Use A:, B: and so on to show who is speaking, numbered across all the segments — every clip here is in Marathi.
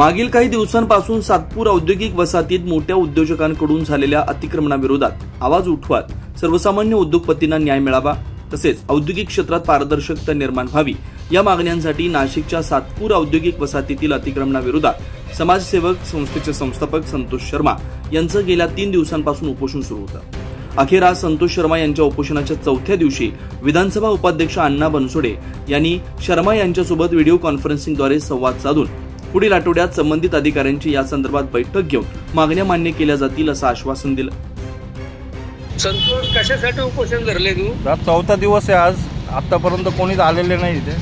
A: मागील काही दिवसांपासून सातपूर औद्योगिक वसाहतीत मोठ्या उद्योजकांकडून झालेल्या अतिक्रमणाविरोधात आवाज उठवत सर्वसामान्य उद्योगपतींना न्याय मिळावा तसेच औद्योगिक क्षेत्रात पारदर्शकता निर्माण व्हावी या मागण्यांसाठी नाशिकच्या सातपूर औद्योगिक वसाहतीतील अतिक्रमणाविरोधात समाजसेवक संस्थेचे संस्थापक संतोष शर्मा यांचं गेल्या 3 दिवसांपासून उपोषण सुरू होतं। अखेर आज संतोष शर्मा यांच्या उपोषणाच्या 4थ्या दिवशी विधानसभा उपाध्यक्ष अण्णा बनसोडे यांनी शर्मा यांच्यासोबत व्हिडिओ कॉन्फरन्सिंगद्वारे संवाद साधून पुढील आठवड्यात संबंधित अधिकाऱ्यांची या संदर्भात बैठक घेऊन मागण्या मान्य केल्या जातील असं आश्वासन दिलं।
B: संतोष, कशासाठी उपोषण धरले तू?
C: 4था दिवस आहे आज, आतापर्यंत कोणीच आलेले नाही इथे।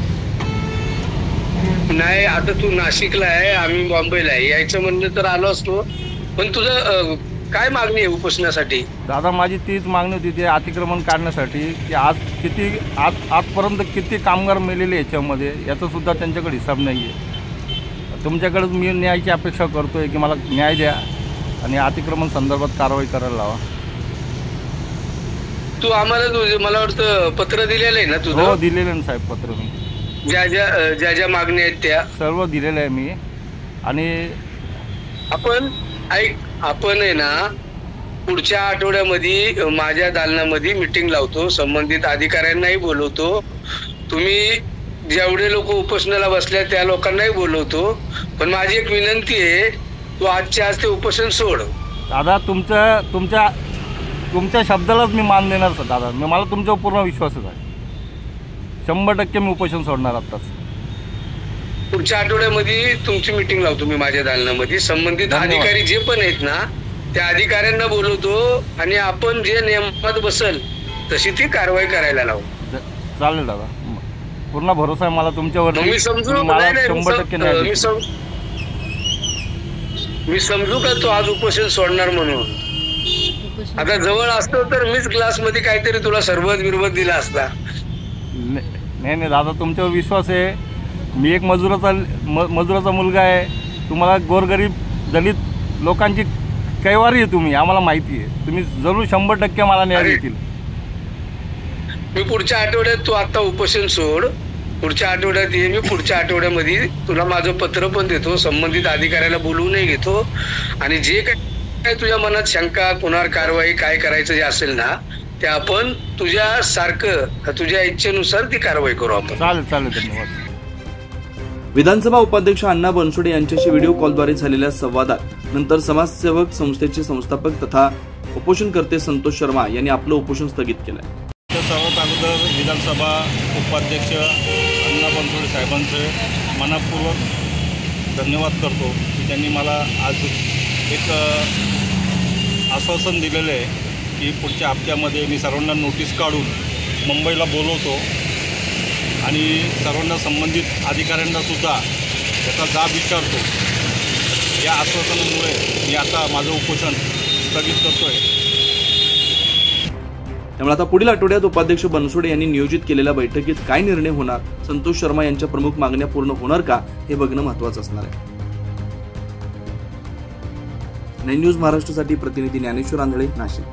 B: नाही, आता तू नाशिकला आहे, आम्ही बॉम्बेला आहे, यायचं म्हणलं तर आलो असतो, पण तुझं काय मागणी आहे उपोषणासाठी?
C: दादा, माझी तीच मागणी होती ते अतिक्रमण काढण्यासाठी की आजपर्यंत किती कामगार मेलेले याच्यामध्ये याचा सुद्धा त्यांच्याकडे हिसाब नाही आहे। तुमच्याकडे मी न्यायाची अपेक्षा करतोय की मला न्याय द्या आणि अतिक्रमण संदर्भात कारवाई करायला लावा।
B: तू आम्हाला मला वाटतं पत्र दिलेलं आहे ना तुझं?
C: हो, दिलेलं आहे साहेब पत्र, मी
B: ज्या मागण्या आहेत त्या
C: सर्व दिलेलं आहे मी। आणि
B: आपण आहे ना, पुढच्या आठवड्यामध्ये माझ्या दालनामध्ये मीटिंग लावतो, संबंधित अधिकाऱ्यांनाही बोलवतो, तुम्ही जेवढे लोक उपोषणाला बसल्या त्या लोकांनाही बोलवतो, पण माझी एक विनंती आहे, तू आजच्या आज ते उपोषण सोड।
C: दादा, तुमच्या शब्दालाच मी मान देणार सर दादा, मला तुमच्यावर पूर्ण विश्वासच आहे। 100% मी उपोषण सोडणार आताच।
B: पुढच्या आठवड्यामध्ये तुमची मीटिंग लावतो मी माझ्या दालनामध्ये, संबंधित अधिकारी जे पण आहेत ना त्या अधिकाऱ्यांना बोलवतो आणि आपण जे नियमात बसल तशी ती कारवाई करायला लावू।
C: चालेल दादा, पूर्ण भरोसा आहे मला तुमच्यावर।
B: मी समजू का तू आज उपोषण सोडणार म्हणून? आता जवळ असतो तर मीच क्लासमध्ये काहीतरी तुला सरबत बिरबत दिला असता।
C: नाही दादा, तुमच्यावर विश्वास आहे। मी एक मजुराचा मुलगा आहे, तुम्हाला गोरगरीब दलित लोकांची कैवारी आहे तुम्ही, आम्हाला माहिती आहे। तुम्ही जरूर 100% मला न्याय देतील।
B: मी पुढच्या आठवड्यात, तू आता उपोषण सोड, पुढच्या आठवड्यात ये, मी पुढच्या आठवड्यामध्ये तुला माझं पत्र पण देतो, संबंधित अधिकाऱ्याला बोलवूनही घेतो आणि जे काय तुझ्या मनात शंका, कुणावर कारवाई काय करायचं जे असेल ना ते आपण तुझ्या इच्छेनुसार ती कारवाई करू आपण।
C: चालेल, धन्यवाद।
A: विधानसभा उपाध्यक्ष अण्णा बनसोडे यांच्याशी व्हिडिओ कॉलद्वारे झालेल्या संवादात नंतर समाजसेवक संस्थेचे संस्थापक तथा उपोषणकर्ते संतोष शर्मा यांनी आपलं उपोषण स्थगित केलं।
C: सर्वात अगोदर विधानसभा उपाध्यक्ष अण्णा बनसोडे साहेबांचे मनपूर्वक धन्यवाद करतो की त्यांनी मला आज एक आश्वासन दिलेलं आहे की पुढच्या हप्त्यामध्ये मी सर्वांना नोटीस काढून मुंबईला बोलवतो आणि सर्वांना संबंधित अधिकाऱ्यांनासुद्धा त्याचा जाब विचारतो। या आश्वासनामुळे मी आता माझं उपोषण स्थगित करतो आहे।
A: त्यामुळे आता पुढील आठवड्यात उपाध्यक्ष बनसोडे यांनी नियोजित केलेल्या बैठकीत काय निर्णय होणार, संतोष शर्मा यांच्या प्रमुख मागण्या पूर्ण होणार का, हे बघणं महत्त्वाचं असणार आहे। 9 न्यूज महाराष्ट्रासाठी प्रतिनिधी ज्ञानेश्वर आंधळे, नाशिक।